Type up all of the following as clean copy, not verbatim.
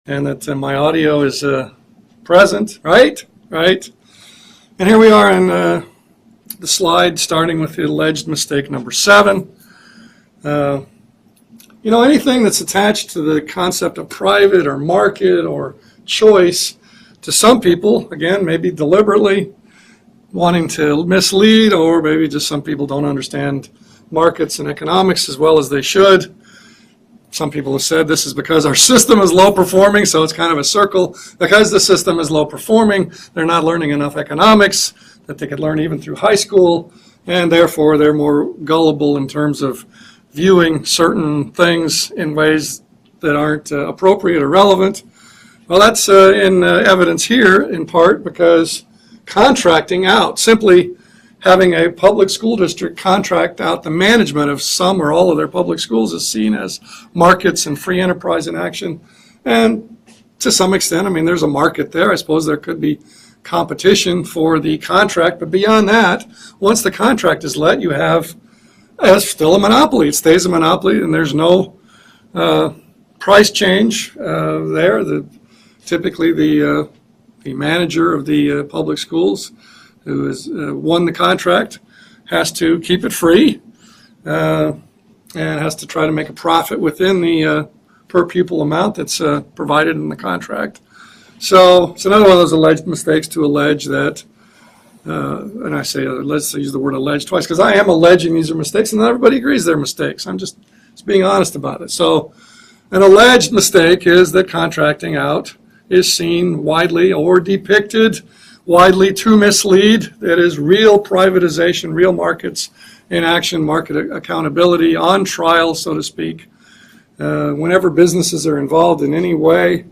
and that my audio is present, right? Right. And here we are in the slide starting with the alleged mistake number 7. You know, anything that's attached to the concept of private or market or choice, to some people, again, maybe deliberately wanting to mislead, or maybe just some people don't understand markets and economics as well as they should. Some people have said this is because our system is low performing, so it's kind of a circle. Because the system is low performing, they're not learning enough economics that they could learn even through high school, and therefore they're more gullible in terms of viewing certain things in ways that aren't appropriate or relevant. Well, that's in evidence here in part because contracting out, simply having a public school district contract out the management of some or all of their public schools, is seen as markets and free enterprise in action. And to some extent, I mean, there's a market there. I suppose there could be competition for the contract, but beyond that, once the contract is let, you have still a monopoly. It stays a monopoly, and there's no price change there. Typically, the manager of the public schools who has won the contract has to keep it free and has to try to make a profit within the per pupil amount that's provided in the contract. So it's another one of those alleged mistakes to allege that, and I say let's use the word alleged twice because I am alleging these are mistakes, and not everybody agrees they're mistakes. I'm just being honest about it. So an alleged mistake is that contracting out is seen widely or depicted widely to mislead. That is real privatization, real markets in action, market accountability on trial, so to speak. Whenever businesses are involved in any way,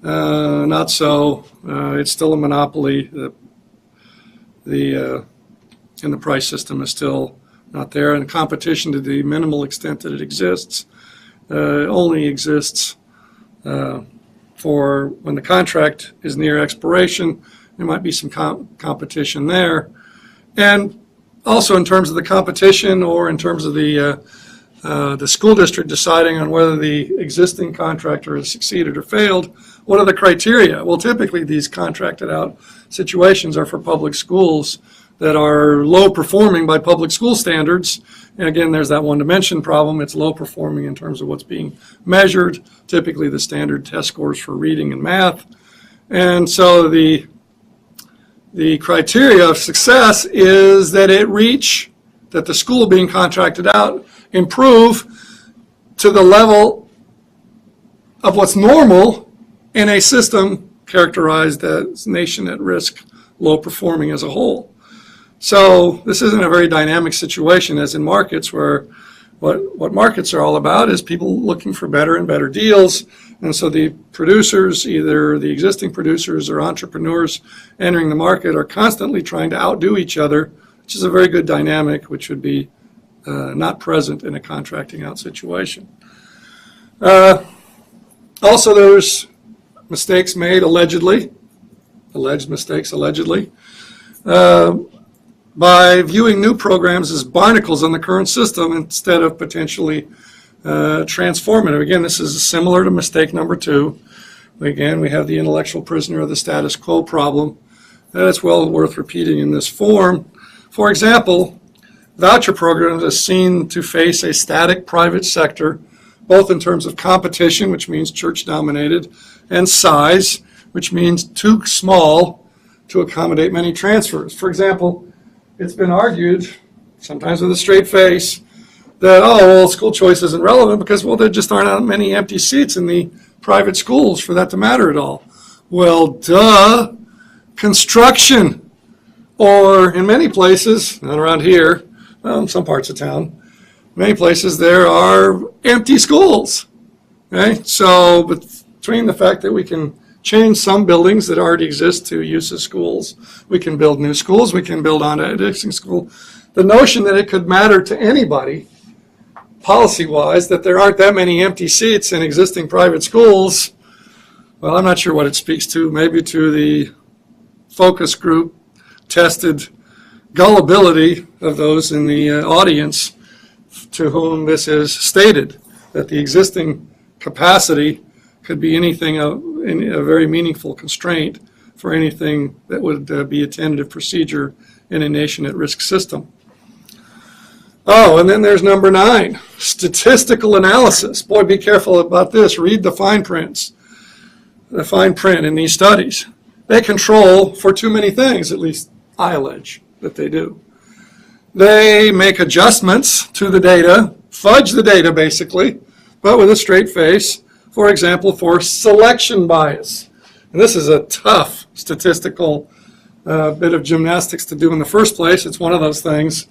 not so. It's still a monopoly. And the price system is still not there. And competition, to the minimal extent that it exists, only exists for when the contract is near expiration. There might be some competition there. And also in terms of the competition, or in terms of the school district deciding on whether the existing contractor has succeeded or failed, what are the criteria? Well, typically these contracted out situations are for public schools that are low performing by public school standards. And again, there's that one-dimension problem. It's low performing in terms of what's being measured, typically the standard test scores for reading and math. And so the criteria of success is that that the school being contracted out improve to the level of what's normal in a system characterized as nation at risk, low performing as a whole. So this isn't a very dynamic situation as in markets, where what markets are all about is people looking for better and better deals. And so the producers, either the existing producers or entrepreneurs entering the market, are constantly trying to outdo each other, which is a very good dynamic, which would be not present in a contracting out situation. Also, there's mistakes made allegedly, alleged mistakes allegedly, by viewing new programs as barnacles on the current system instead of potentially transformative. Again, this is similar to mistake number 2. Again, we have the intellectual prisoner of the status quo problem. That's well worth repeating in this form. For example, voucher programs are seen to face a static private sector, both in terms of competition, which means church-dominated, and size, which means too small to accommodate many transfers. For example, it's been argued, sometimes with a straight face, that, school choice isn't relevant because, there just aren't that many empty seats in the private schools for that to matter at all. Well, duh. Construction, or in many places, not around here, in some parts of town, many places there are empty schools. Okay? So between the fact that we can change some buildings that already exist to use as schools, we can build new schools, we can build on an existing school, the notion that it could matter to anybody, policy-wise, that there aren't that many empty seats in existing private schools, well, I'm not sure what it speaks to. Maybe to the focus group tested gullibility of those in the audience to whom this is stated, that the existing capacity could be anything a very meaningful constraint for anything that would be a tentative procedure in a nation at risk system. Oh, and then there's number 9, statistical analysis. Boy, be careful about this. Read the fine prints, the fine print in these studies. They control for too many things, at least I allege that they do. They make adjustments to the data, fudge the data basically, but with a straight face. For example, for selection bias. And this is a tough statistical bit of gymnastics to do in the first place. It's one of those things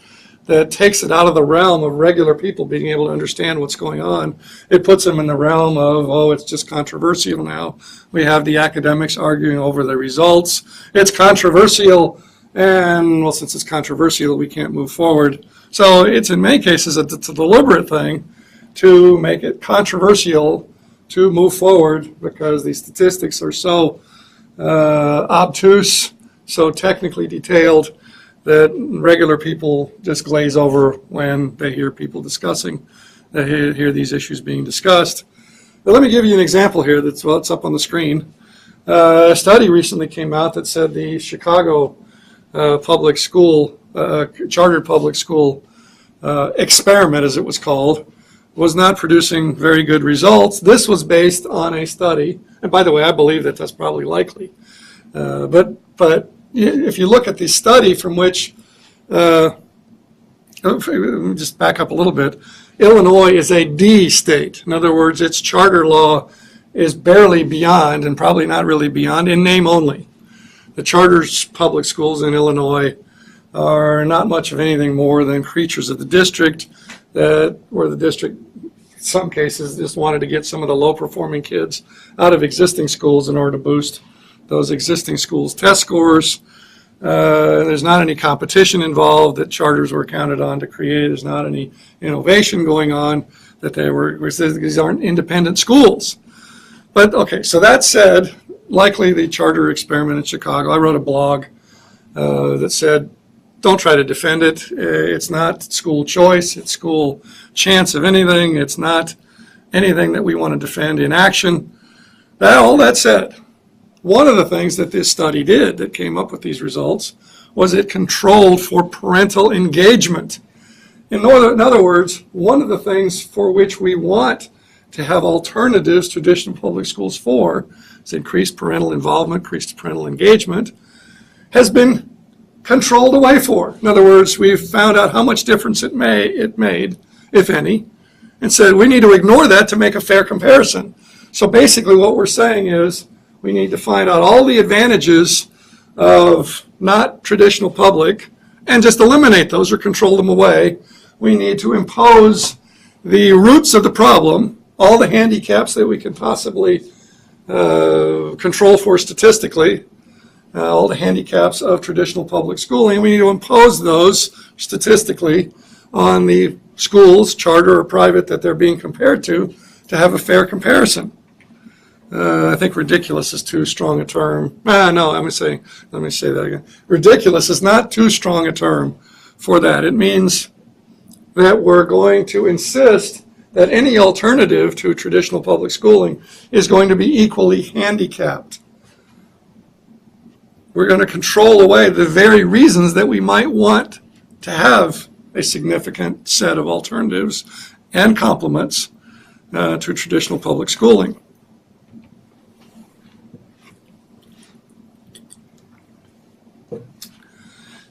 that takes it out of the realm of regular people being able to understand what's going on. It puts them in the realm of, oh, it's just controversial now. We have the academics arguing over the results. It's controversial, and, well, since it's controversial, we can't move forward. So it's, in many cases, it's a deliberate thing to make it controversial to move forward because the statistics are so obtuse, so technically detailed, that regular people just glaze over when they hear people discussing, they hear these issues being discussed. But let me give you an example here that's, well, it's up on the screen. A study recently came out that said the Chicago public school, chartered public school experiment, as it was called, was not producing very good results. This was based on a study, and by the way, I believe that that's probably likely. But if you look at the study from which, let me just back up a little bit, Illinois is a D state. In other words, its charter law is barely beyond, and probably not really beyond, in name only. The charter public schools in Illinois are not much of anything more than creatures of the district, where the district, in some cases, just wanted to get some of the low-performing kids out of existing schools in order to boost those existing schools' test scores. There's not any competition involved that charters were counted on to create. There's not any innovation going on that these aren't independent schools. But okay, so that said, likely the charter experiment in Chicago, I wrote a blog that said, don't try to defend it. It's not school choice. It's school chance of anything. It's not anything that we want to defend in action. All that said, one of the things that this study did that came up with these results was it controlled for parental engagement. In other words, one of the things for which we want to have alternatives to traditional public schools for is increased parental involvement, increased parental engagement, has been controlled away for. In other words, we've found out how much difference it made, if any, and said we need to ignore that to make a fair comparison. So basically what we're saying is we need to find out all the advantages of not traditional public and just eliminate those or control them away. We need to impose the roots of the problem, all the handicaps that we can possibly control for statistically, all the handicaps of traditional public schooling. We need to impose those statistically on the schools, charter or private, that they're being compared to have a fair comparison. I think ridiculous is too strong a term. No, let me say that again. Ridiculous is not too strong a term for that. It means that we're going to insist that any alternative to traditional public schooling is going to be equally handicapped. We're going to control away the very reasons that we might want to have a significant set of alternatives and complements to traditional public schooling.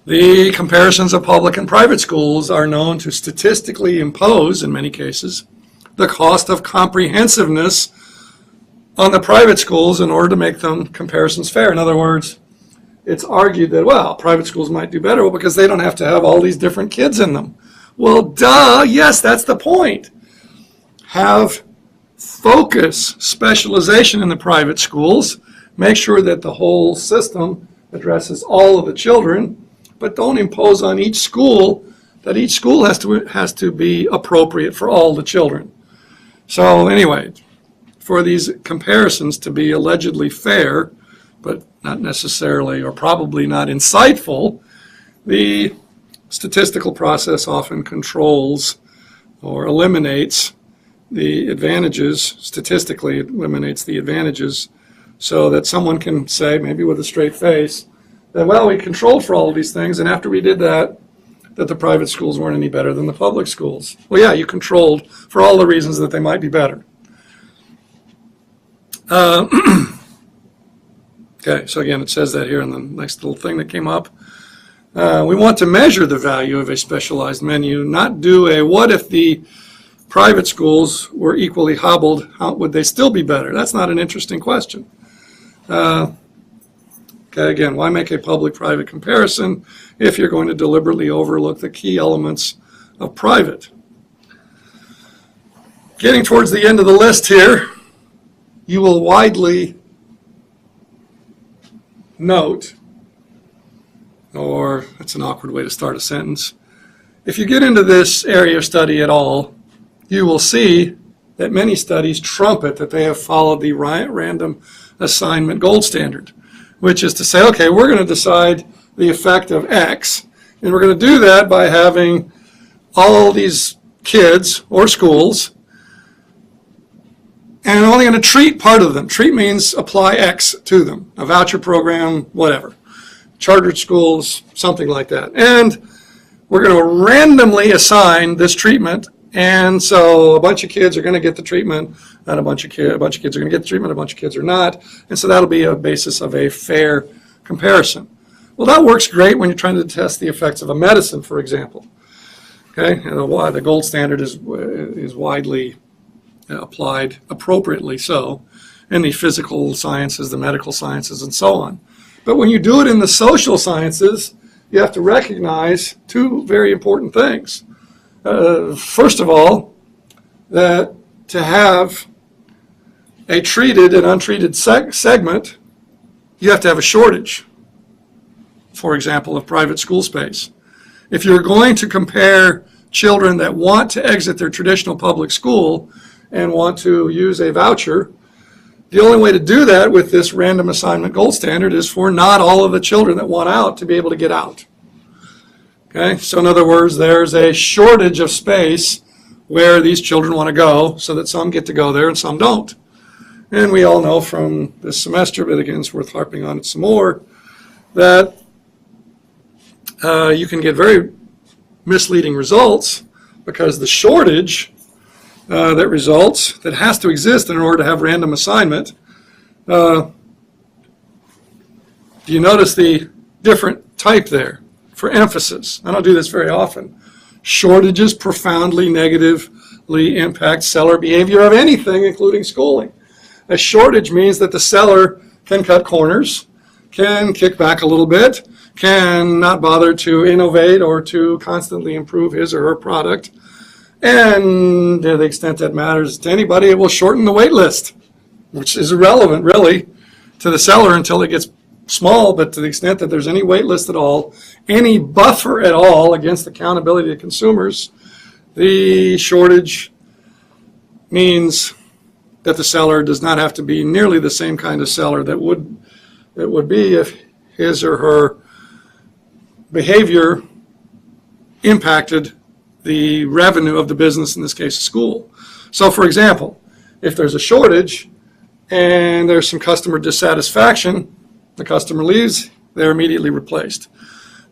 The comparisons of public and private schools are known to statistically impose, in many cases, the cost of comprehensiveness on the private schools in order to make them comparisons fair. In other words, it's argued that, well, private schools might do better because they don't have to have all these different kids in them. Well, duh, yes, that's the point. Have focus, specialization in the private schools. Make sure that the whole system addresses all of the children, but don't impose on each school that each school has to be appropriate for all the children. So anyway, for these comparisons to be allegedly fair, but not necessarily or probably not insightful, the statistical process often controls or eliminates the advantages, statistically eliminates the advantages so that someone can say, maybe with a straight face, that, well, we controlled for all of these things, and after we did that, that the private schools weren't any better than the public schools. Well, yeah, you controlled for all the reasons that they might be better. Okay, so again, it says that here in the next little thing that came up. We want to measure the value of a specialized menu, not do a what if the private schools were equally hobbled, how would they still be better? That's not an interesting question. Okay, again, why make a public-private comparison if you're going to deliberately overlook the key elements of private? Getting towards the end of the list here, you will widely note, or that's an awkward way to start a sentence. If you get into this area of study at all, you will see that many studies trumpet that they have followed the random assignment gold standard, which is to say, okay, we're going to decide the effect of X, and we're going to do that by having all these kids or schools, and I'm only going to treat part of them. Treat means apply X to them, a voucher program, whatever. Chartered schools, something like that. And we're going to randomly assign this treatment, and so a bunch of kids are going to get the treatment, and a bunch of kids are going to get the treatment, a bunch of kids are not, and so that'll be a basis of a fair comparison. Well, that works great when you're trying to test the effects of a medicine, for example. Okay, and the gold standard is widely applied, appropriately so, in the physical sciences, the medical sciences, and so on. But when you do it in the social sciences, you have to recognize two very important things. First of all, that to have a treated and untreated segment, you have to have a shortage, for example, of private school space. If you're going to compare children that want to exit their traditional public school and want to use a voucher, the only way to do that with this random assignment gold standard is for not all of the children that want out to be able to get out. Okay, so in other words, there's a shortage of space where these children want to go, so that some get to go there and some don't. And we all know from this semester, but again, it's worth harping on it some more, that you can get very misleading results because the shortage that results, that has to exist in order to have random assignment. Do you notice the different type there for emphasis? I don't do this very often. Shortages profoundly negatively impact seller behavior of anything, including schooling. A shortage means that the seller can cut corners, can kick back a little bit, can not bother to innovate or to constantly improve his or her product. And to the extent that matters to anybody, it will shorten the wait list, which is irrelevant, really, to the seller until it gets small. But to the extent that there's any wait list at all, any buffer at all against accountability to consumers, the shortage means that the seller does not have to be nearly the same kind of seller that would be if his or her behavior impacted the revenue of the business, in this case, a school. So, for example, if there's a shortage and there's some customer dissatisfaction, the customer leaves, they're immediately replaced.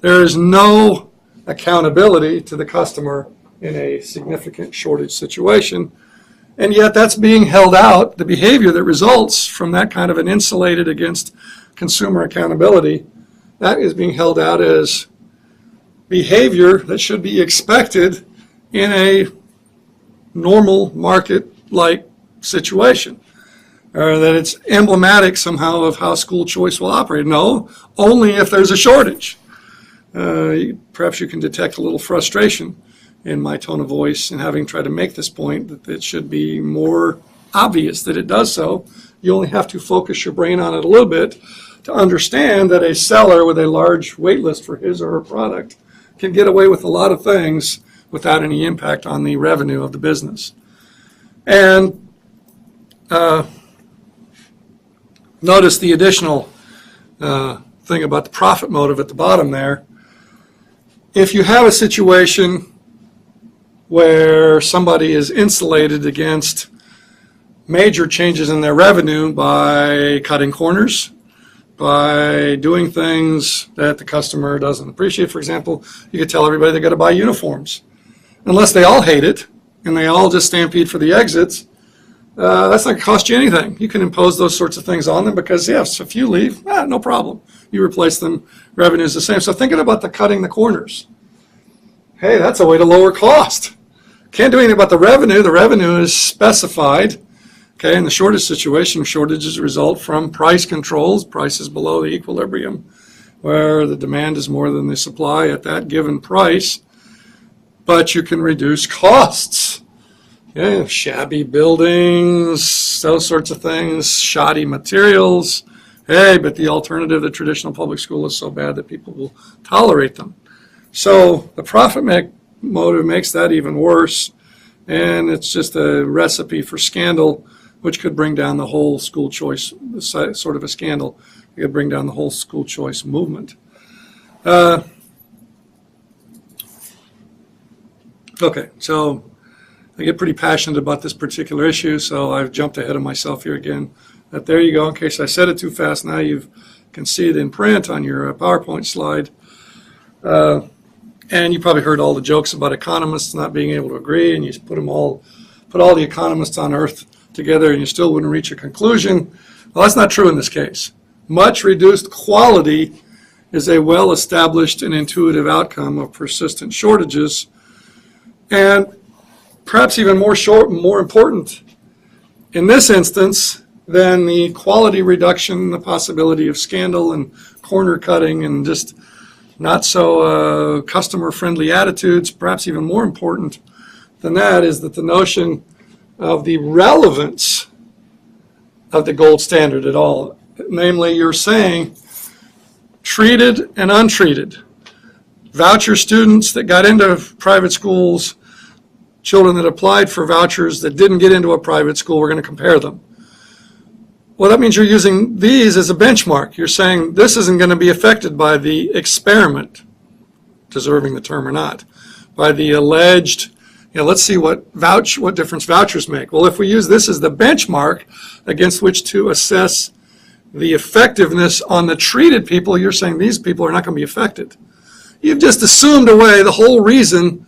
There is no accountability to the customer in a significant shortage situation, and yet that's being held out. The behavior that results from that kind of an insulated against consumer accountability, that is being held out as behavior that should be expected in a normal market-like situation, or that it's emblematic somehow of how school choice will operate. No, only if there's a shortage. Perhaps you can detect a little frustration in my tone of voice in having tried to make this point, that it should be more obvious that it does so. You only have to focus your brain on it a little bit to understand that a seller with a large wait list for his or her product can get away with a lot of things without any impact on the revenue of the business. And notice the additional thing about the profit motive at the bottom there. If you have a situation where somebody is insulated against major changes in their revenue by cutting corners, by doing things that the customer doesn't appreciate. For example, you could tell everybody they got to buy uniforms. Unless they all hate it and they all just stampede for the exits, that's not going to cost you anything. You can impose those sorts of things on them because, yes, if you leave, no problem. You replace them, revenue is the same. So thinking about the cutting the corners, hey, that's a way to lower cost. Can't do anything about the revenue. The revenue is specified. Okay, in the shortage situation, shortages result from price controls, prices below the equilibrium, where the demand is more than the supply at that given price, but you can reduce costs. Yeah, shabby buildings, those sorts of things, shoddy materials. Hey, but the alternative to traditional public school is so bad that people will tolerate them. So the profit motive makes that even worse, and it's just a recipe for scandal, which could bring down the whole school choice, sort of a scandal. It could bring down the whole school choice movement. Okay, so I get pretty passionate about this particular issue, so I've jumped ahead of myself here again. But there you go. In case I said it too fast, now you can see it in print on your PowerPoint slide. And you probably heard all the jokes about economists not being able to agree, and you put all the economists on earth together and you still wouldn't reach a conclusion. Well, that's not true in this case. Much reduced quality is a well-established and intuitive outcome of persistent shortages, and perhaps even more important in this instance than the quality reduction, the possibility of scandal and corner cutting and just not so customer-friendly attitudes. Perhaps even more important than that is that the notion of the relevance of the gold standard at all. Namely, you're saying treated and untreated. Voucher students that got into private schools, children that applied for vouchers that didn't get into a private school, we're going to compare them. Well, that means you're using these as a benchmark. You're saying this isn't going to be affected by the experiment, deserving the term or not, by the alleged, let's see what difference vouchers make. Well, if we use this as the benchmark against which to assess the effectiveness on the treated people, you're saying these people are not going to be affected. You've just assumed away the whole reason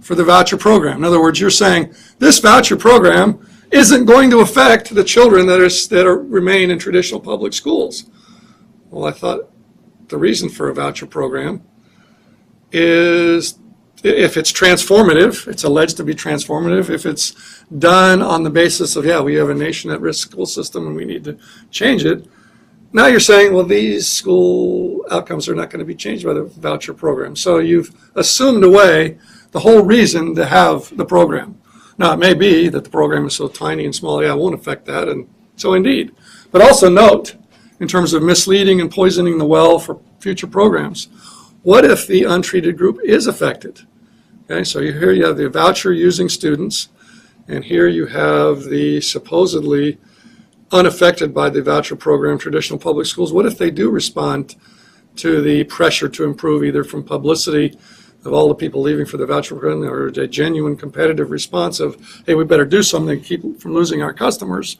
for the voucher program. In other words, you're saying this voucher program isn't going to affect the children that remain in traditional public schools. Well, I thought the reason for a voucher program is if it's transformative, it's alleged to be transformative, if it's done on the basis of, we have a nation at risk school system and we need to change it. Now you're saying, well, these school outcomes are not going to be changed by the voucher program. So you've assumed away the whole reason to have the program. Now, it may be that the program is so tiny and small, it won't affect that, and so indeed. But also note, in terms of misleading and poisoning the well for future programs, what if the untreated group is affected? Okay, so here you have the voucher using students, and here you have the supposedly unaffected by the voucher program traditional public schools. What if they do respond to the pressure to improve, either from publicity of all the people leaving for the voucher program or a genuine competitive response of, hey, we better do something to keep from losing our customers?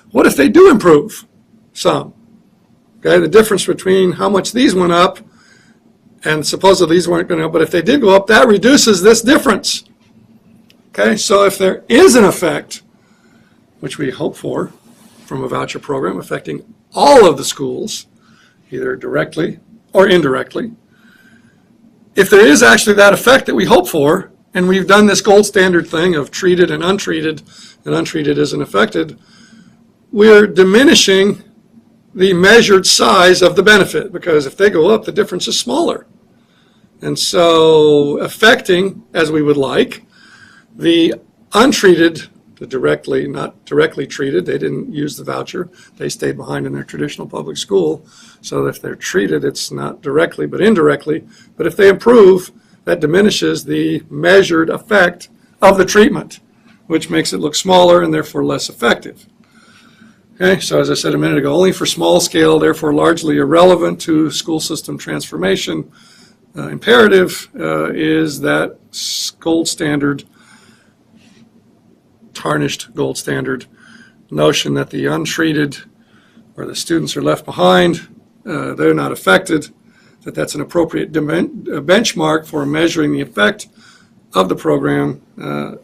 What if they do improve some? Okay, the difference between how much these went up and supposedly these weren't going to go up, but if they did go up, that reduces this difference. Okay, so if there is an effect, which we hope for, from a voucher program affecting all of the schools, either directly or indirectly, if there is actually that effect that we hope for, and we've done this gold standard thing of treated and untreated isn't affected, we're diminishing the measured size of the benefit, because if they go up, the difference is smaller. And so affecting, as we would like, the untreated, not directly treated, they didn't use the voucher, they stayed behind in their traditional public school. So if they're treated, it's not directly but indirectly. But if they improve, that diminishes the measured effect of the treatment, which makes it look smaller and therefore less effective. Okay, so as I said a minute ago, only for small scale, therefore largely irrelevant to school system transformation, imperative is that gold standard untarnished gold standard. Notion that the untreated or the students are left behind, they're not affected, that's an appropriate benchmark for measuring the effect of the program.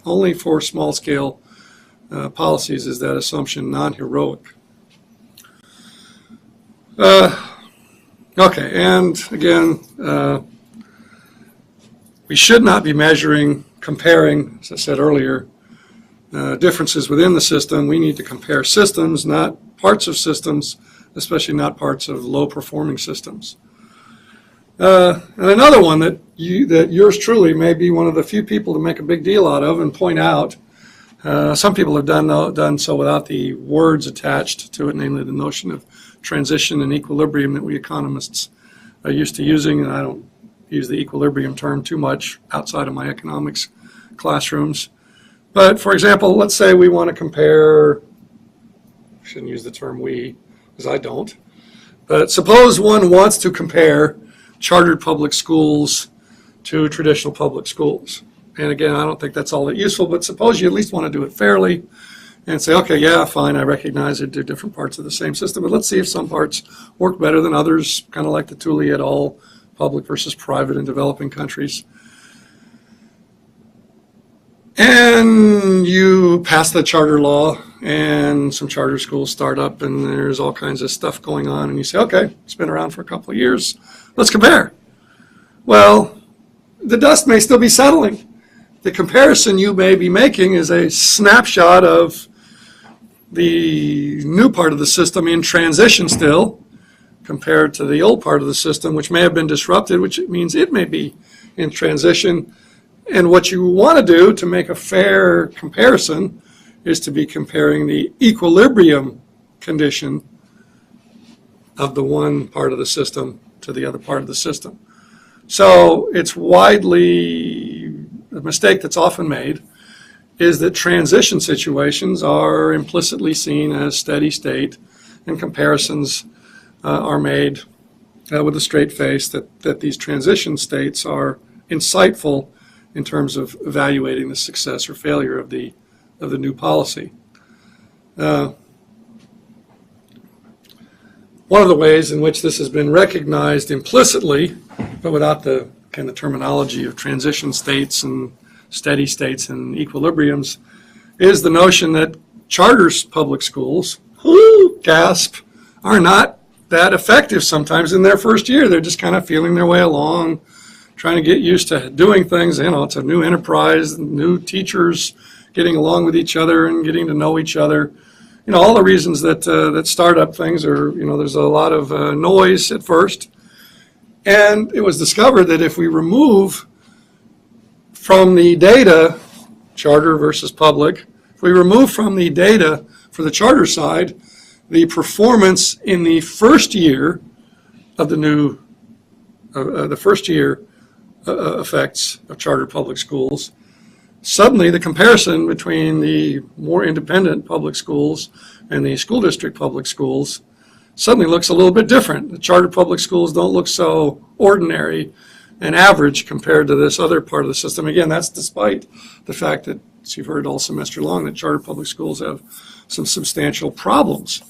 Only for small-scale policies is that assumption non-heroic. Okay, and again, we should not be comparing, as I said earlier, differences within the system. We need to compare systems, not parts of systems, especially not parts of low-performing systems. And another one that yours truly may be one of the few people to make a big deal out of and point out. Some people have done so without the words attached to it, namely the notion of transition and equilibrium that we economists are used to using. And I don't use the equilibrium term too much outside of my economics classrooms. But for example, let's say we want to compare, I shouldn't use the term we, because I don't, but suppose one wants to compare chartered public schools to traditional public schools. And again, I don't think that's all that useful, but suppose you at least want to do it fairly and say, okay, yeah, fine, I recognize it, they're different parts of the same system, but let's see if some parts work better than others, kind of like the Thule et al., public versus private in developing countries. And you pass the charter law, and some charter schools start up, and there's all kinds of stuff going on, and you say, okay, it's been around for a couple of years, let's compare. Well, the dust may still be settling. The comparison you may be making is a snapshot of the new part of the system in transition still, compared to the old part of the system, which may have been disrupted, which means it may be in transition. And what you want to do to make a fair comparison is to be comparing the equilibrium condition of the one part of the system to the other part of the system. So it's widely, a mistake that's often made is that transition situations are implicitly seen as steady state, and comparisons are made with a straight face that these transition states are insightful in terms of evaluating the success or failure of the new policy. One of the ways in which this has been recognized implicitly, but without the kind of terminology of transition states and steady states and equilibriums, is the notion that charter public schools, gasp, are not that effective sometimes in their first year. They're just kind of feeling their way along, trying to get used to doing things. You know, it's a new enterprise, new teachers getting along with each other and getting to know each other. You know, all the reasons that startup things are, you know, there's a lot of noise at first. And it was discovered that if we remove from the data, charter versus public, if we remove from the data for the charter side, the performance in the first year of the new, the first year effects of charter public schools, suddenly the comparison between the more independent public schools and the school district public schools suddenly looks a little bit different. The charter public schools don't look so ordinary and average compared to this other part of the system. Again, that's despite the fact that, as you've heard all semester long, that charter public schools have some substantial problems.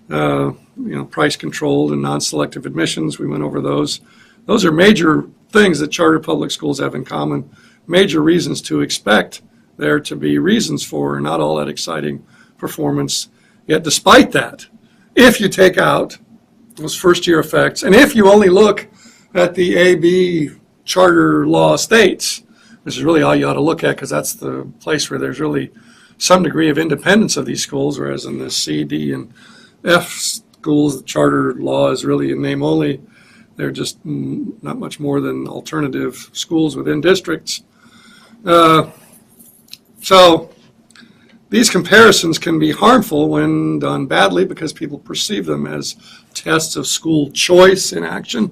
You know, price controlled and non-selective admissions, we went over those. Those are major things that charter public schools have in common, major reasons to expect there to be reasons for not all that exciting performance. Yet despite that, if you take out those first year effects, and if you only look at the AB charter law states, which is really all you ought to look at, because that's the place where there's really some degree of independence of these schools, whereas in the C, D, and F schools, the charter law is really in name only. They're just not much more than alternative schools within districts. So these comparisons can be harmful when done badly because people perceive them as tests of school choice in action.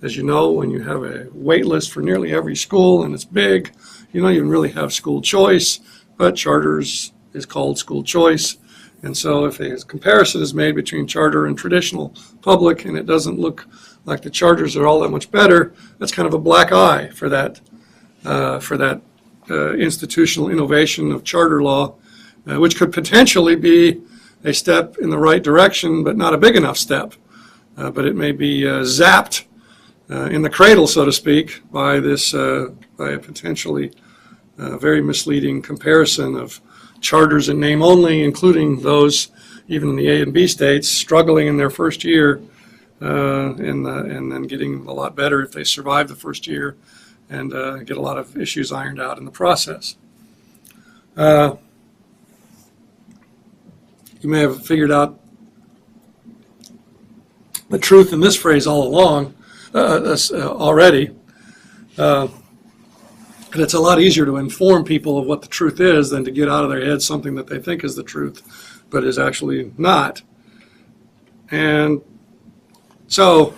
As you know, when you have a wait list for nearly every school and it's big, you don't even really have school choice, but charters is called school choice. And so if a comparison is made between charter and traditional public and it doesn't look like the charters are all that much better, that's kind of a black eye for that institutional innovation of charter law. which could potentially be a step in the right direction, but not a big enough step. But it may be zapped in the cradle, so to speak, by this by a potentially very misleading comparison of charters in name only, including those even in the A and B states struggling in their first year, and then getting a lot better if they survive the first year and get a lot of issues ironed out in the process. You may have figured out the truth in this phrase all along already. And it's a lot easier to inform people of what the truth is than to get out of their head something that they think is the truth, but is actually not. And so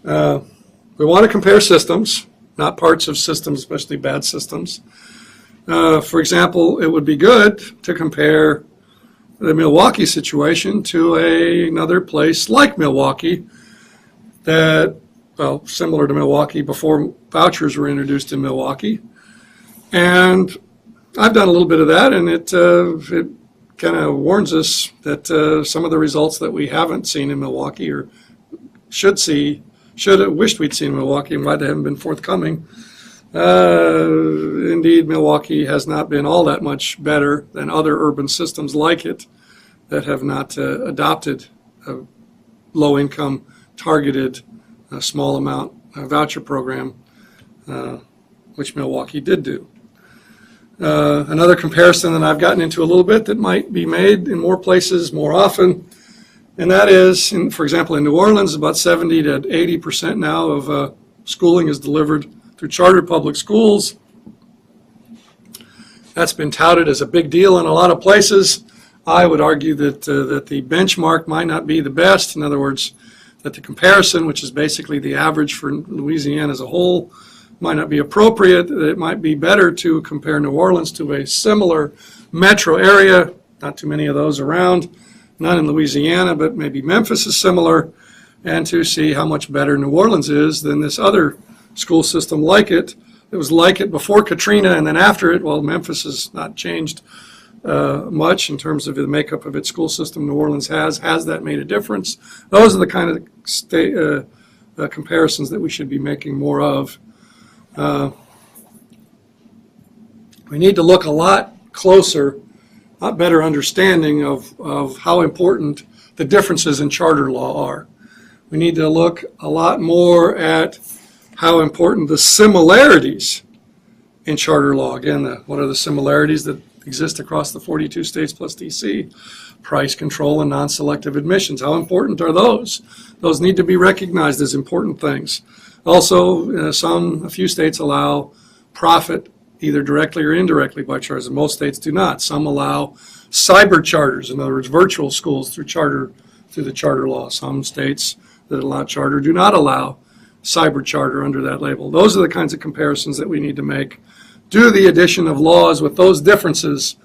we want to compare systems, not parts of systems, especially bad systems. For example, it would be good to compare the Milwaukee situation to another place like Milwaukee that, well, similar to Milwaukee before vouchers were introduced in Milwaukee. And I've done a little bit of that, and it kind of warns us that some of the results that we haven't seen in Milwaukee or should have wished we'd seen in Milwaukee and why they haven't been forthcoming. Indeed, Milwaukee has not been all that much better than other urban systems like it that have not adopted a low-income, targeted, small amount voucher program, which Milwaukee did do. Another comparison that I've gotten into a little bit that might be made in more places more often, and that is, for example, in New Orleans, about 70 to 80% now of schooling is delivered through charter public schools. That's been touted as a big deal in a lot of places. I would argue that the benchmark might not be the best. In other words, that the comparison, which is basically the average for Louisiana as a whole, might not be appropriate. That it might be better to compare New Orleans to a similar metro area, not too many of those around, not in Louisiana, but maybe Memphis is similar, and to see how much better New Orleans is than this other school system like it. It was like it before Katrina, and then after it, well, Memphis has not changed much in terms of the makeup of its school system. New Orleans has. Has that made a difference? Those are the kind of comparisons that we should be making more of. We need to look a lot closer, a lot better understanding of how important the differences in charter law are. We need to look a lot more at how important the similarities in charter law. Again, what are the similarities that exist across the 42 states plus DC? Price control and non-selective admissions. How important are those? Those need to be recognized as important things. Also, a few states allow profit either directly or indirectly by charters, and most states do not. Some allow cyber charters, in other words, virtual schools through the charter law. Some states that allow charter do not allow cyber charter under that label. Those are the kinds of comparisons that we need to make. Do the addition of laws with those differences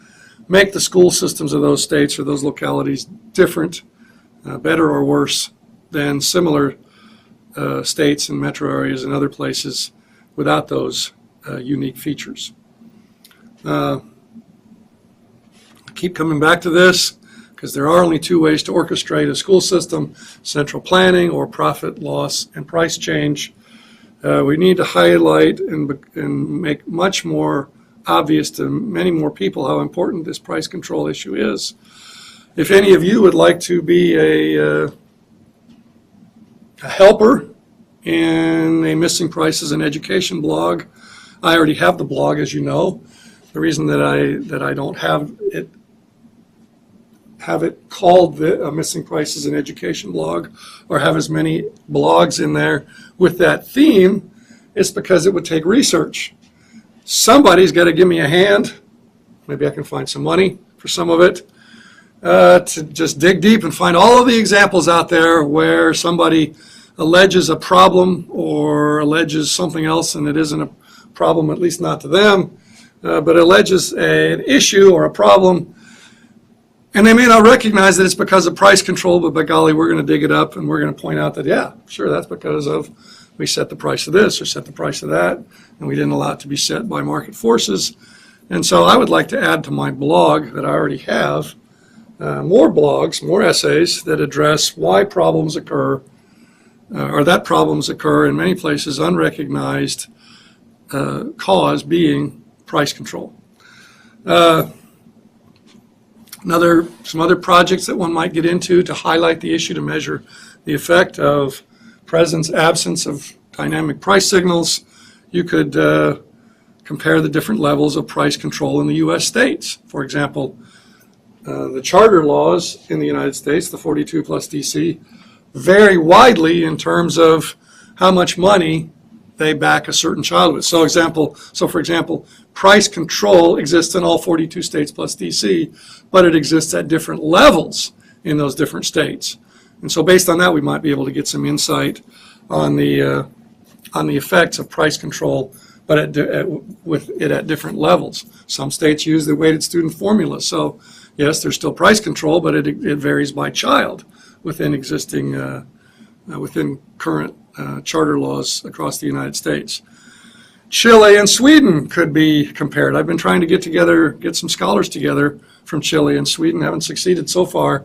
make the school systems of those states or those localities different, better or worse than similar states and metro areas and other places without those unique features? I keep coming back to this because there are only two ways to orchestrate a school system: central planning or profit loss and price change. We need to highlight and make much more obvious to many more people how important this price control issue is. If any of you would like to be a helper in a Missing Prices in Education blog, I already have the blog, as you know. The reason that I don't have it called the Missing Prices in Education blog or have as many blogs in there with that theme is because it would take research. Somebody's got to give me a hand. Maybe I can find some money for some of it to just dig deep and find all of the examples out there where somebody alleges a problem or alleges something else and it isn't a problem, at least not to them, but alleges an issue or a problem. And they may not recognize that it's because of price control, but by golly, we're going to dig it up and we're going to point out that, yeah, sure, that's because of we set the price of this or set the price of that, and we didn't allow it to be set by market forces. And so I would like to add to my blog that I already have more blogs, more essays that address why problems occur, or that problems occur in many places, unrecognized cause being price control. Some other projects that one might get into to highlight the issue, to measure the effect of presence, absence of dynamic price signals. You could compare the different levels of price control in the U.S. states. For example, the charter laws in the United States, the 42 plus DC, vary widely in terms of how much money they back a certain child with. So for example, price control exists in all 42 states plus DC, but it exists at different levels in those different states. And so based on that, we might be able to get some insight on the effects of price control, but with it at different levels. Some states use the weighted student formula. So yes, there's still price control, but it varies by child within within current charter laws across the United States. Chile and Sweden could be compared. I've been trying to get some scholars together from Chile and Sweden. Haven't succeeded so far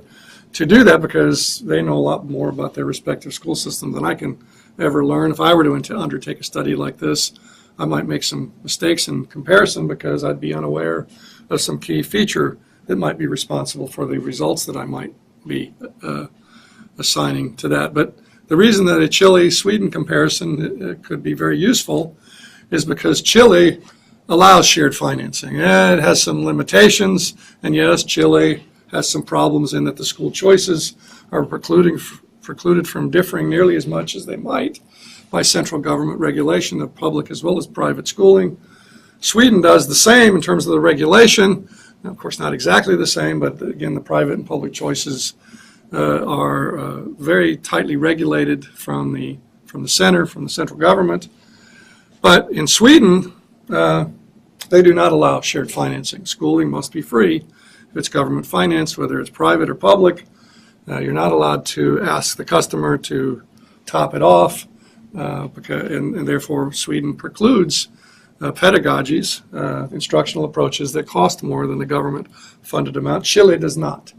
to do that because they know a lot more about their respective school system than I can ever learn. If I were to undertake a study like this, I might make some mistakes in comparison because I'd be unaware of some key feature that might be responsible for the results that I might be assigning to that. But the reason that a Chile-Sweden comparison could be very useful is because Chile allows shared financing. It has some limitations, and yes, Chile has some problems in that the school choices are precluded from differing nearly as much as they might by central government regulation of public as well as private schooling. Sweden does the same in terms of the regulation. Now, of course, not exactly the same, but again, the private and public choices are very tightly regulated from the center, from the central government. But in Sweden, they do not allow shared financing. Schooling must be free. If it's government financed, whether it's private or public, you're not allowed to ask the customer to top it off, and therefore Sweden precludes pedagogies, instructional approaches that cost more than the government-funded amount. Chile does not.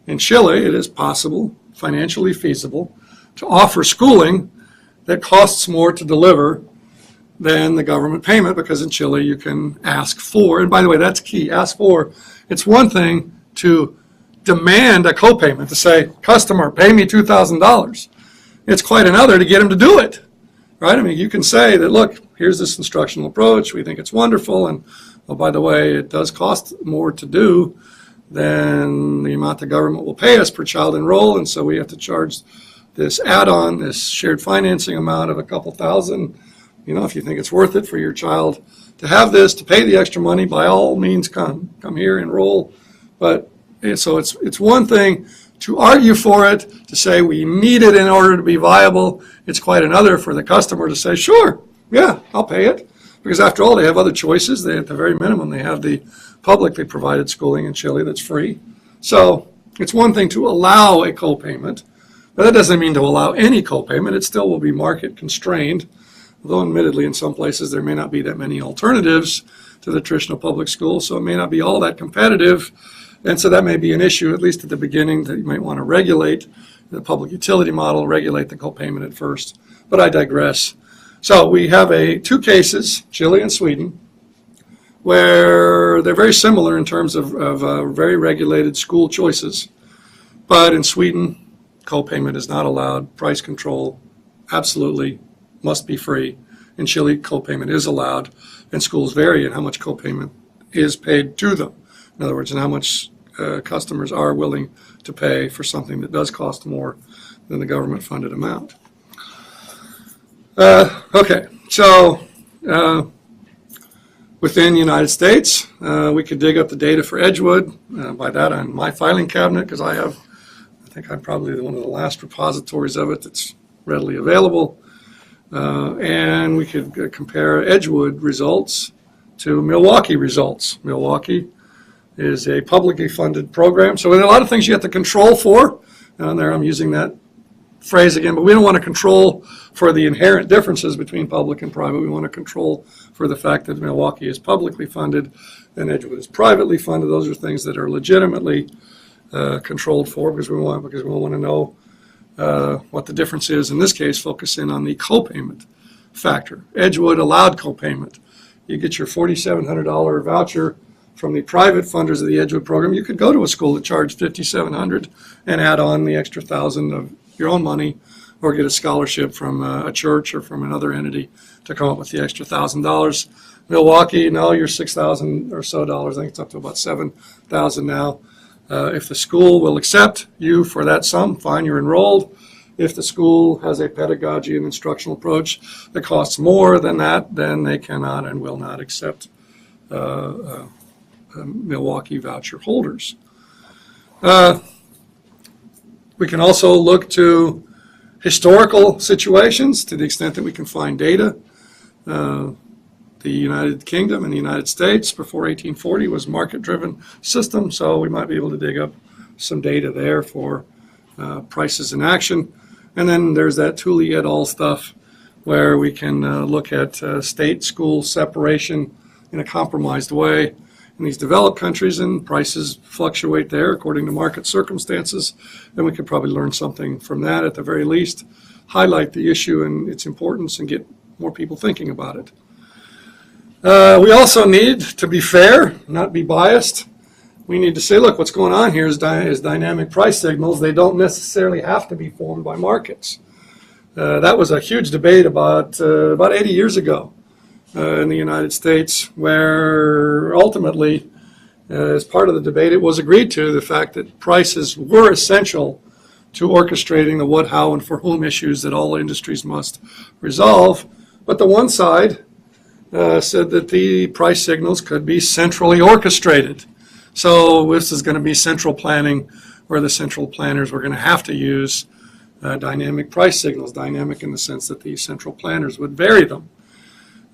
In Chile, it is possible, financially feasible, to offer schooling that costs more to deliver than the government payment, because in Chile you can ask for, and by the way, that's key, ask for. It's one thing to demand a copayment, to say, customer, pay me $2,000. It's quite another to get him to do it, right? I mean, you can say that, look, here's this instructional approach, we think it's wonderful, and oh, by the way, it does cost more to do than the amount the government will pay us per child enroll, and so we have to charge this add-on, this shared financing amount of a couple thousand. You know, if you think it's worth it for your child to have this, to pay the extra money, by all means come here, enroll. But so it's one thing to argue for it, to say we need it in order to be viable. It's quite another for the customer to say, sure, yeah, I'll pay it. Because after all, they have other choices. They, at the very minimum, they have the publicly provided schooling in Chile that's free. So it's one thing to allow a copayment, but that doesn't mean to allow any copayment. It still will be market constrained, although admittedly in some places there may not be that many alternatives to the traditional public school, so it may not be all that competitive. And so that may be an issue, at least at the beginning, that you might want to regulate the public utility model, regulate the copayment at first. But I digress. So we have two cases, Chile and Sweden, where they're very similar in terms of very regulated school choices. But in Sweden, copayment is not allowed. Price control absolutely must be free. In Chile, copayment is allowed, and schools vary in how much copayment is paid to them. In other words, in how much customers are willing to pay for something that does cost more than the government-funded amount. Okay, so within the United States, we could dig up the data for Edgewood. By that, on my filing cabinet, because I think I'm probably one of the last repositories of it that's readily available. And we could compare Edgewood results to Milwaukee results. Milwaukee is a publicly funded program, so there are a lot of things you have to control for. And there I'm using that phrase again, but we don't want to control for the inherent differences between public and private. We want to control for the fact that Milwaukee is publicly funded and Edgewood is privately funded. Those are things that are legitimately controlled for, because we want to know what the difference is. In this case, focusing on the copayment factor. Edgewood allowed copayment. You get your $4,700 voucher from the private funders of the Edgewood program. You could go to a school that charged $5,700 and add on the extra $1,000 of your own money, or get a scholarship from a church or from another entity to come up with the extra $1,000. Milwaukee, no, you're $6,000 or so dollars. I think it's up to about $7,000 now. If the school will accept you for that sum, fine, you're enrolled. If the school has a pedagogy and instructional approach that costs more than that, then they cannot and will not accept Milwaukee voucher holders. We can also look to historical situations to the extent that we can find data. The United Kingdom and the United States before 1840 was market-driven system, so we might be able to dig up some data there for prices in action. And then there's that Tooley et al. Stuff where we can look at state school separation in a compromised way in these developed countries, and prices fluctuate there according to market circumstances. Then we could probably learn something from that at the very least, highlight the issue and its importance, and get more people thinking about it. We also need to be fair, not be biased. We need to say, look, what's going on here is dynamic price signals. They don't necessarily have to be formed by markets. That was a huge debate about 80 years ago in the United States, where ultimately, as part of the debate, it was agreed to the fact that prices were essential to orchestrating the what, how, and for whom issues that all industries must resolve. But the one side said that the price signals could be centrally orchestrated. So this is going to be central planning, where the central planners were going to have to use dynamic price signals, dynamic in the sense that the central planners would vary them.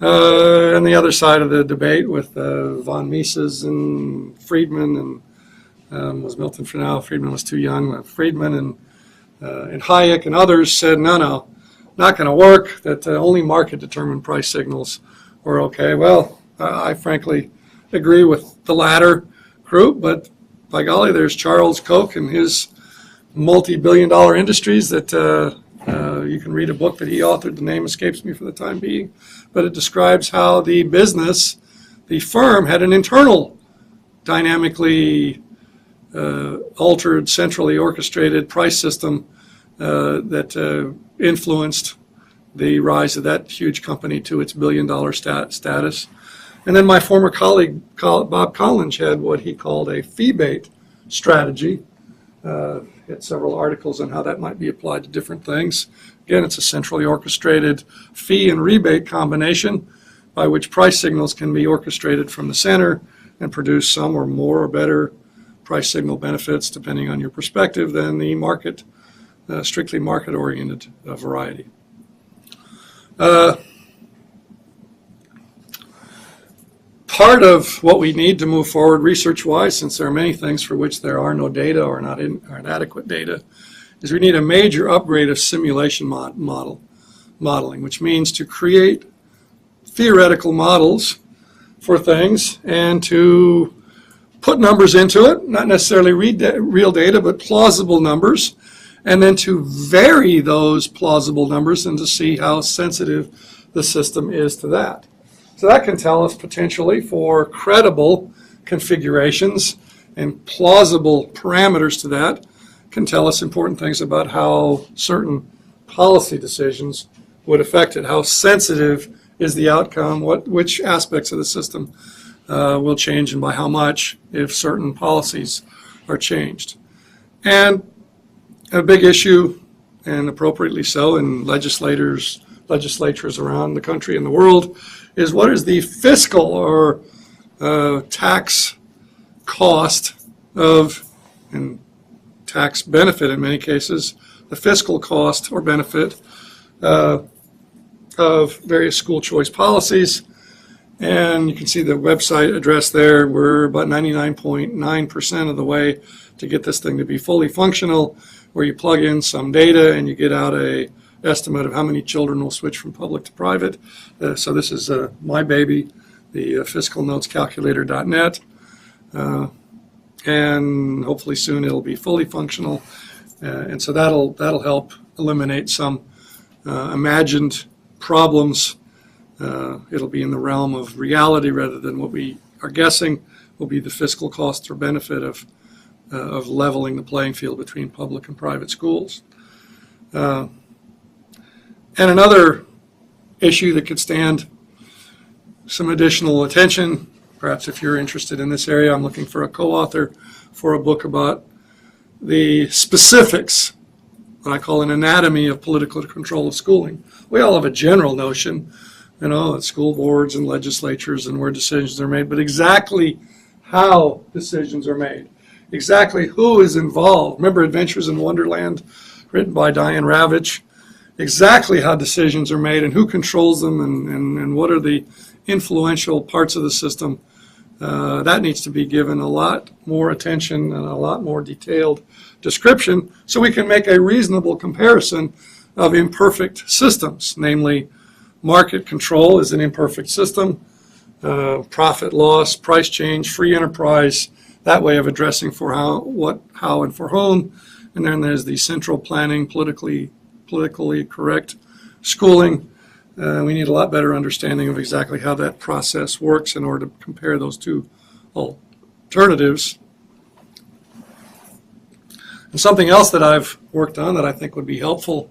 And the other side of the debate with von Mises and Friedman, and was Milton Friedman? Friedman was too young. Friedman and Hayek and others said, no, not going to work, that only market-determined price signals were okay. Well, I frankly agree with the latter group, but by golly, there's Charles Koch and his multi-billion-dollar industries that you can read a book that he authored. The name escapes me for the time being, but it describes how the business, the firm, had an internal, dynamically altered, centrally orchestrated price system that influenced the rise of that huge company to its billion-dollar status. And then my former colleague, Bob Collins, had what he called a fee-bait strategy. He had several articles on how that might be applied to different things. Again, it's a centrally orchestrated fee and rebate combination by which price signals can be orchestrated from the center and produce some or more or better price signal benefits, depending on your perspective, than the market, strictly market-oriented variety. Part of what we need to move forward research-wise, since there are many things for which there are no data or not adequate data, is we need a major upgrade of simulation modeling, which means to create theoretical models for things and to put numbers into it, not necessarily real data, but plausible numbers, and then to vary those plausible numbers and to see how sensitive the system is to that. So that can tell us potentially, for credible configurations and plausible parameters to that, can tell us important things about how certain policy decisions would affect it, how sensitive is the outcome, which aspects of the system will change and by how much if certain policies are changed. And a big issue, and appropriately so, in legislatures around the country and the world, is what is the fiscal or tax cost of, and tax benefit in many cases, the fiscal cost or benefit of various school choice policies. And you can see the website address there. We're about 99.9% of the way to get this thing to be fully functional, where you plug in some data and you get out a estimate of how many children will switch from public to private. So this is my baby, the fiscalnotescalculator.net. And hopefully soon it'll be fully functional. And so that'll help eliminate some imagined problems. It'll be in the realm of reality rather than what we are guessing will be the fiscal cost or benefit of leveling the playing field between public and private schools. And another issue that could stand some additional attention, perhaps if you're interested in this area, I'm looking for a co-author for a book about the specifics, what I call an anatomy of political control of schooling. We all have a general notion, at school boards and legislatures and where decisions are made, but exactly how decisions are made, exactly who is involved. Remember Adventures in Wonderland, written by Diane Ravitch? Exactly how decisions are made and who controls them and what are the influential parts of the system. That needs to be given a lot more attention and a lot more detailed description so we can make a reasonable comparison of imperfect systems. Namely, market control is an imperfect system, profit loss, price change, free enterprise, that way of addressing for how and for whom. And then there's the central planning, politically correct schooling. We need a lot better understanding of exactly how that process works in order to compare those two alternatives. And something else that I've worked on that I think would be helpful,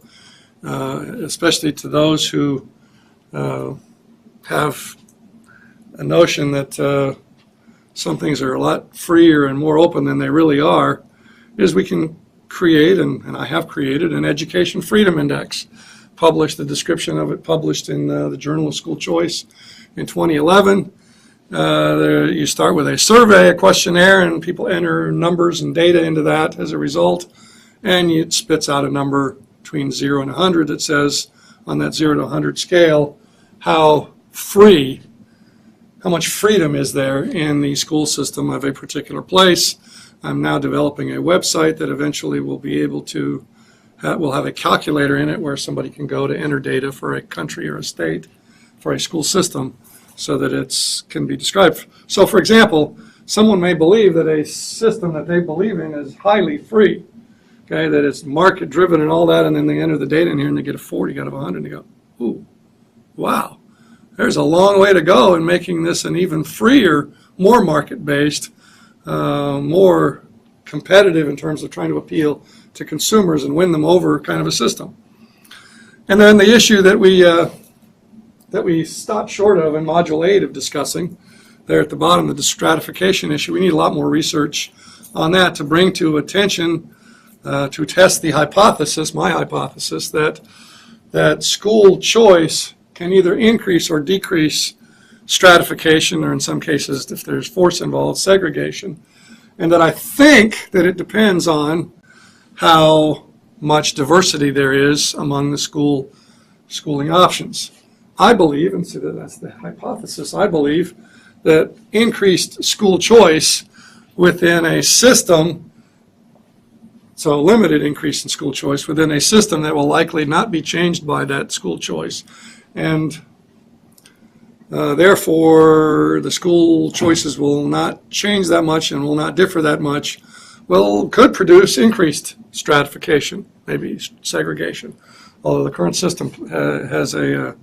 especially to those who have a notion that some things are a lot freer and more open than they really are, is we can create, and I have created, an Education Freedom Index. Published, the description of it published in the Journal of School Choice in 2011. You start with a survey, a questionnaire, and people enter numbers and data into that as a result, and it spits out a number between 0 and 100 that says, on that 0 to 100 scale, how much freedom is there in the school system of a particular place. I'm now developing a website that eventually will be able to we'll have a calculator in it where somebody can go to enter data for a country or a state, for a school system, so that it can be described. So, for example, someone may believe that a system that they believe in is highly free, okay, that it's market-driven and all that, and then they enter the data in here and they get a 40 out of 100, and they go, ooh, wow, there's a long way to go in making this an even freer, more market-based, more competitive in terms of trying to appeal to consumers and win them over kind of a system. And then the issue that we stopped short of in Module 8 of discussing, there at the bottom, the stratification issue, we need a lot more research on that to bring to attention, to test the hypothesis, my hypothesis, that school choice can either increase or decrease stratification, or in some cases, if there's force involved, segregation. And that I think that it depends on how much diversity there is among the schooling options. I believe, and so that's the hypothesis, I believe that increased school choice within a system, so a limited increase in school choice within a system that will likely not be changed by that school choice. And therefore, the school choices will not change that much and will not differ that much. Well, could produce increased stratification, maybe segregation. Although the current system has a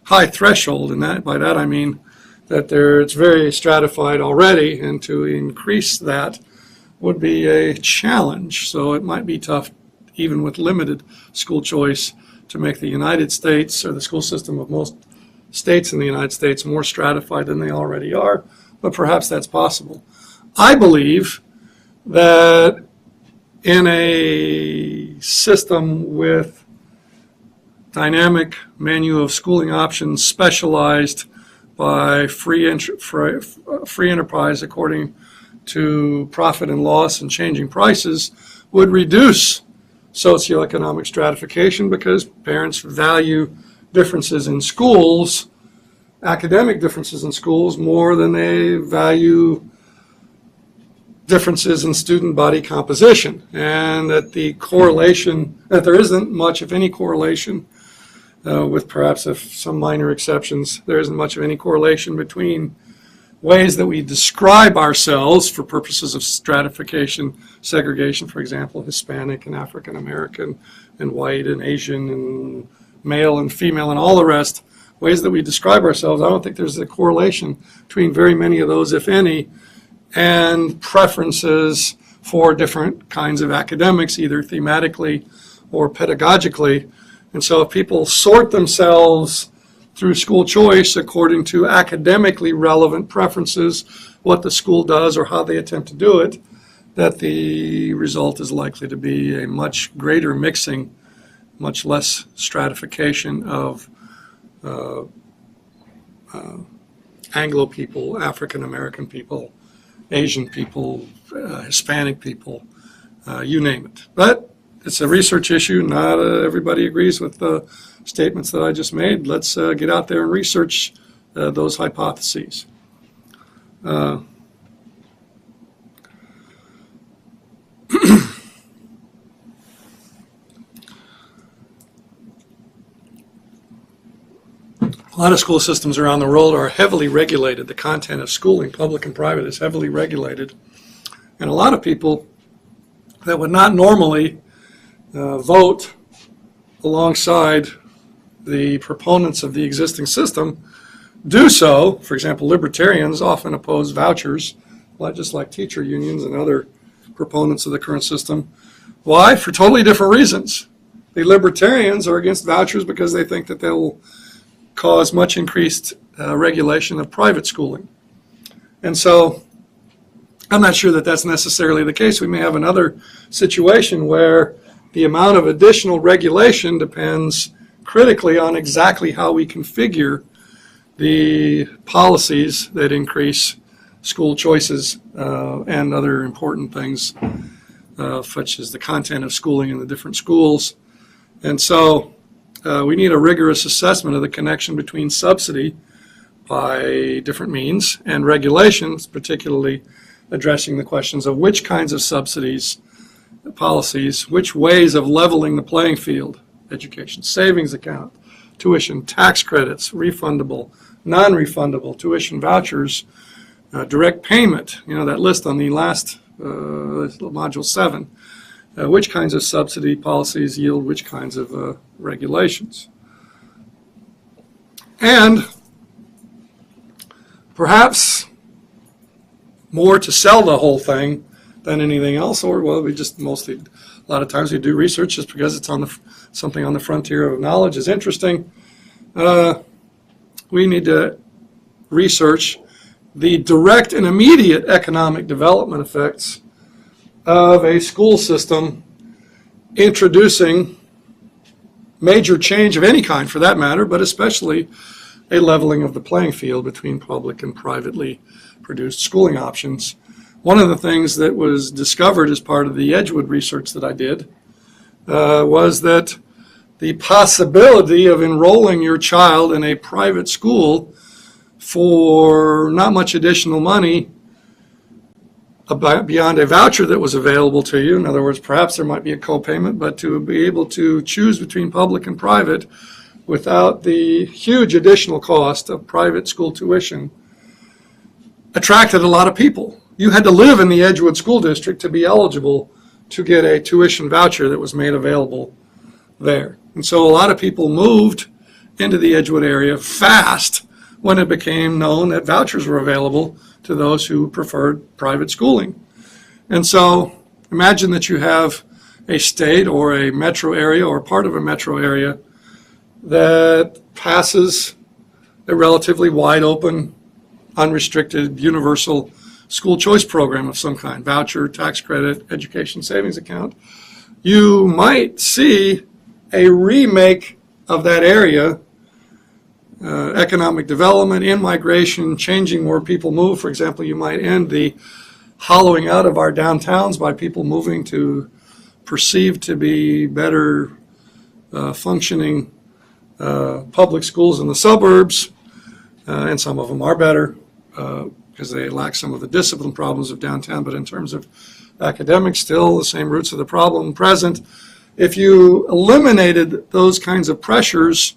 high threshold, and by that I mean that it's very stratified already, and to increase that would be a challenge. So it might be tough, even with limited school choice, to make the United States, or the school system of most states in the United States, more stratified than they already are, but perhaps that's possible. I believe that in a system with dynamic menu of schooling options specialized by free enterprise according to profit and loss and changing prices, would reduce socioeconomic stratification because parents value differences in schools academic differences in schools more than they value differences in student body composition, and that the correlation, that there isn't much, if any, correlation, with perhaps some minor exceptions, there isn't much of any correlation between ways that we describe ourselves for purposes of stratification, segregation, for example, Hispanic and African American and white and Asian and male and female and all the rest, ways that we describe ourselves. I don't think there's a correlation between very many of those, if any, and preferences for different kinds of academics, either thematically or pedagogically. And so if people sort themselves through school choice according to academically relevant preferences, what the school does or how they attempt to do it, that the result is likely to be a much greater mixing, much less stratification of Anglo people, African American people, Asian people, Hispanic people, you name it. But it's a research issue. Not everybody agrees with the statements that I just made. Let's get out there and research those hypotheses. A lot of school systems around the world are heavily regulated. The content of schooling, public and private, is heavily regulated. And a lot of people that would not normally vote alongside the proponents of the existing system do so. For example, libertarians often oppose vouchers, just like teacher unions and other proponents of the current system. Why? For totally different reasons. The libertarians are against vouchers because they think that they will cause much increased regulation of private schooling. And so I'm not sure that that's necessarily the case. We may have another situation where the amount of additional regulation depends critically on exactly how we configure the policies that increase school choices and other important things, such as the content of schooling in the different schools. And so we need a rigorous assessment of the connection between subsidy by different means and regulations, particularly addressing the questions of which kinds of subsidies, policies, which ways of leveling the playing field, education savings account, tuition tax credits, refundable, non-refundable, tuition vouchers, direct payment, that list on the last module 7, which kinds of subsidy policies yield which kinds of regulations. And perhaps more to sell the whole thing than anything else, or well, we just mostly, a lot of times we do research just because it's on something on the frontier of knowledge is interesting. We need to research the direct and immediate economic development effects of a school system introducing major change of any kind, for that matter, but especially a leveling of the playing field between public and privately produced schooling options. One of the things that was discovered as part of the Edgewood research that I did was that the possibility of enrolling your child in a private school for not much additional money beyond a voucher that was available to you. In other words, perhaps there might be a co-payment, but to be able to choose between public and private without the huge additional cost of private school tuition attracted a lot of people. You had to live in the Edgewood School District to be eligible to get a tuition voucher that was made available there. And so a lot of people moved into the Edgewood area fast when it became known that vouchers were available to those who preferred private schooling. And so imagine that you have a state or a metro area or part of a metro area that passes a relatively wide open, unrestricted, universal school choice program of some kind, voucher, tax credit, education savings account. You might see a remake of that area, economic development, in-migration, changing where people move. For example, you might end the hollowing out of our downtowns by people moving to perceived to be better functioning public schools in the suburbs. and some of them are better because they lack some of the discipline problems of downtown, but in terms of academics, still the same roots of the problem present. If you eliminated those kinds of pressures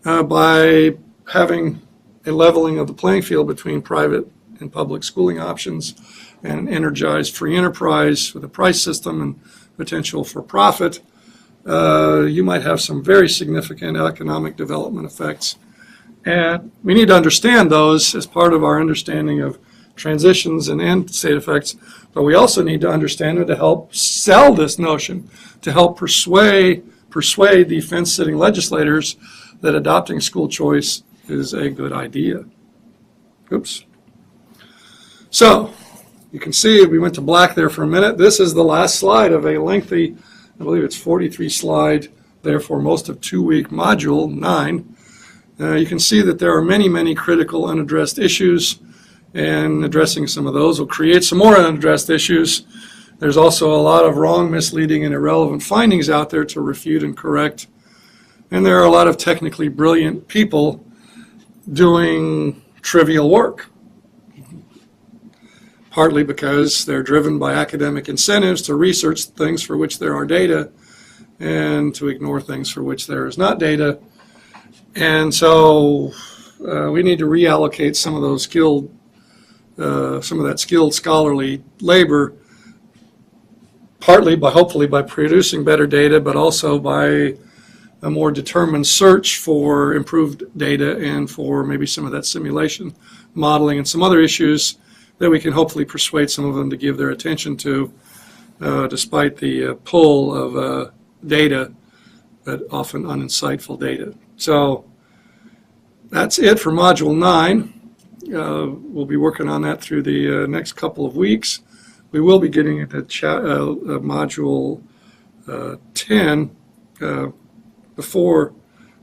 by having a leveling of the playing field between private and public schooling options and energized free enterprise with a price system and potential for profit, you might have some very significant economic development effects. And we need to understand those as part of our understanding of transitions and end state effects, but we also need to understand it to help sell this notion, to help persuade the fence-sitting legislators that adopting school choice is a good idea. Oops. So you can see we went to black there for a minute. This is the last slide of a lengthy, I believe it's 43 slide, therefore most of 2-week module 9. You can see that there are many, many critical unaddressed issues, and addressing some of those will create some more unaddressed issues. There's also a lot of wrong, misleading, and irrelevant findings out there to refute and correct. And there are a lot of technically brilliant people doing trivial work, partly because they're driven by academic incentives to research things for which there are data and to ignore things for which there is not data. And so we need to reallocate some of those skilled, some of that skilled scholarly labor, partly by, hopefully by producing better data, but also by a more determined search for improved data and for maybe some of that simulation modeling and some other issues that we can hopefully persuade some of them to give their attention to, despite the pull of data, but often uninsightful data. So that's it for Module 9. We'll be working on that through the next couple of weeks. We will be getting into Module 10 before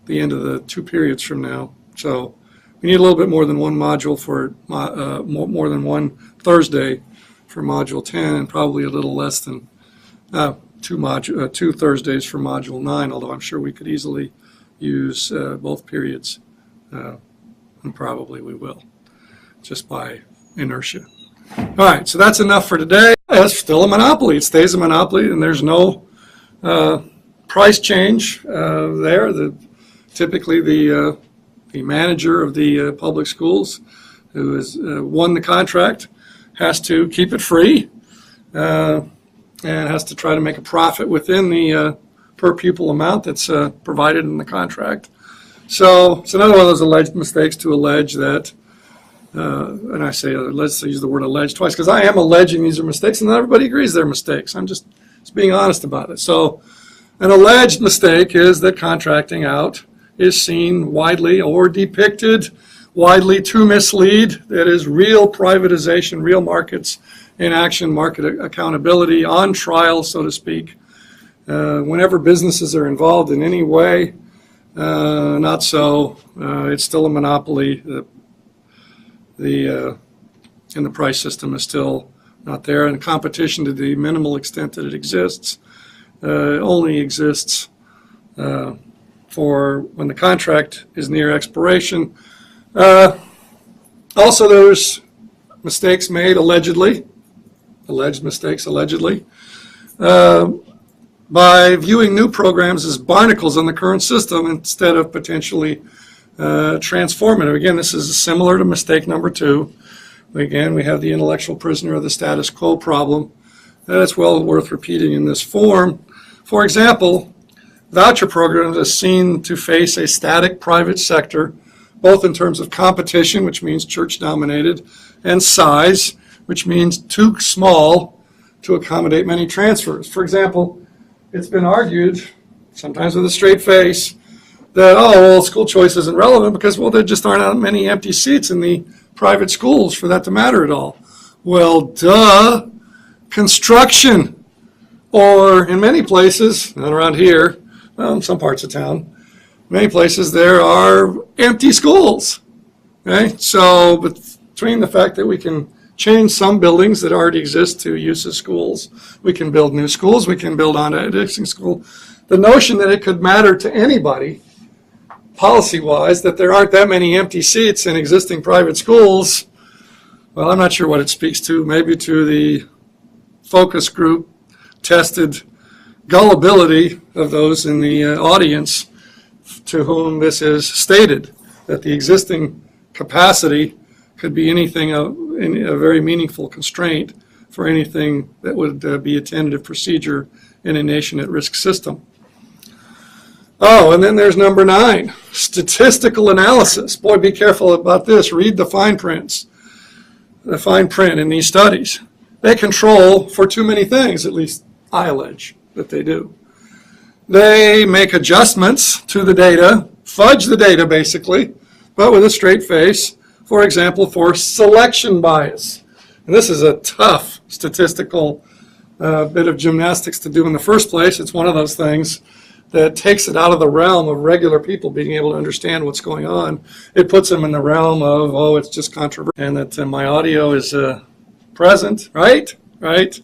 the end of the 2 periods from now. So we need a little bit more than one module for more than one Thursday for Module 10, and probably a little less than 2 Thursdays for Module 9, although I'm sure we could easily use both periods, and probably we will, just by inertia. All right, so that's enough for today. It's still a monopoly. It stays a monopoly, and there's no price change there. Typically the manager of the public schools who has won the contract has to keep it free and has to try to make a profit within the per pupil amount that's provided in the contract. So it's another one of those alleged mistakes to allege that, and I say let's use the word alleged twice because I am alleging these are mistakes and not everybody agrees they're mistakes. I'm just being honest about it. So an alleged mistake is that contracting out is seen widely or depicted widely to mislead. That is real privatization, real markets in action, market accountability on trial, so to speak. Whenever businesses are involved in any way, not so. It's still a monopoly. And the price system is still not there, and competition, to the minimal extent that it exists, only exists for when the contract is near expiration. Also, there's mistakes made allegedly, alleged mistakes allegedly, by viewing new programs as barnacles on the current system instead of potentially transformative. Again, this is similar to mistake number 2. Again, we have the intellectual prisoner of the status quo problem. That's well worth repeating in this form. For example, voucher programs are seen to face a static private sector, both in terms of competition, which means church-dominated, and size, which means too small to accommodate many transfers. For example, it's been argued, sometimes with a straight face, that, oh, well, school choice isn't relevant because, well, there just aren't that many empty seats in the private schools for that to matter at all. Well, duh. Construction, or in many places, not around here, well, in some parts of town, many places there are empty schools. Okay, so between the fact that we can change some buildings that already exist to use as schools, we can build new schools, we can build on existing school, the notion that it could matter to anybody, policy-wise, that there aren't that many empty seats in existing private schools. Well, I'm not sure what it speaks to. Maybe to the focus group tested gullibility of those in the audience to whom this is stated, that the existing capacity could be anything, a very meaningful constraint for anything that would be a tentative procedure in a nation at risk system. Oh, and then there's number 9, statistical analysis. Boy, be careful about this. Read the fine prints, the fine print in these studies. They control for too many things, at least I allege that they do. They make adjustments to the data, fudge the data basically, but with a straight face, for example, for selection bias. And this is a tough statistical bit of gymnastics to do in the first place. It's one of those things that takes it out of the realm of regular people being able to understand what's going on. It puts them in the realm of, oh, it's just controversial, and that my audio is present, right? Right.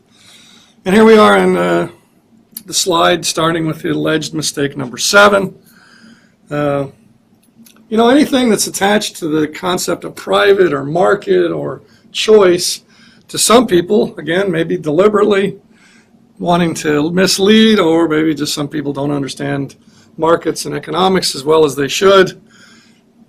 And here we are in the slide starting with the alleged mistake number 7. You know, anything that's attached to the concept of private or market or choice, to some people, again, maybe deliberately wanting to mislead, or maybe just some people don't understand markets and economics as well as they should.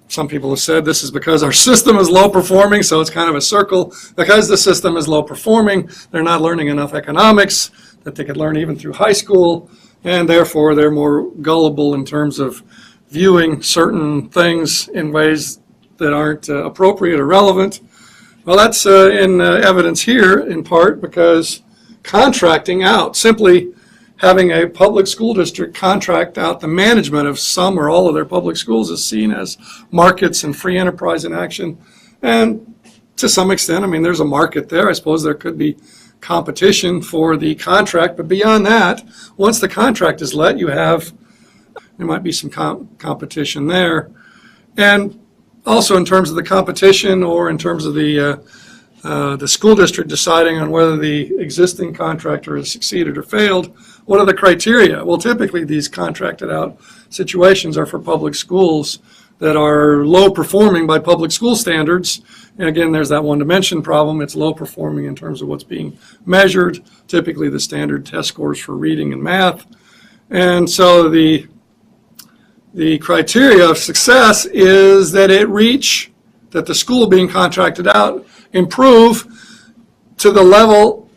Some people have said this is because our system is low performing, so it's kind of a circle. Because the system is low performing, they're not learning enough economics that they could learn even through high school, and therefore they're more gullible in terms of viewing certain things in ways that aren't appropriate or relevant. Well, that's in evidence here in part because contracting out, simply having a public school district contract out the management of some or all of their public schools is seen as markets and free enterprise in action. And to some extent, I mean, there's a market there. I suppose there could be competition for the contract, but beyond that, once the contract is let, there might be some competition there. And also in terms of the competition, or in terms of the school district deciding on whether the existing contractor has succeeded or failed, what are the criteria? Well, typically these contracted out situations are for public schools that are low performing by public school standards. And again, there's that one-dimension problem. It's low performing in terms of what's being measured, typically the standard test scores for reading and math. And so the criteria of success is that that the school being contracted out improve to the level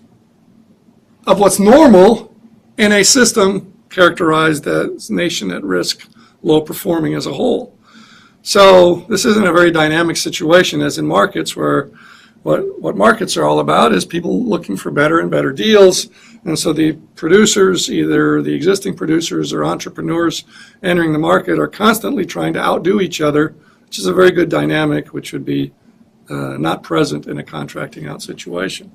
of what's normal in a system characterized as nation at risk, low performing as a whole. So this isn't a very dynamic situation as in markets, where what markets are all about is people looking for better and better deals. And so the producers, either the existing producers or entrepreneurs entering the market, are constantly trying to outdo each other, which is a very good dynamic, which would be not present in a contracting out situation.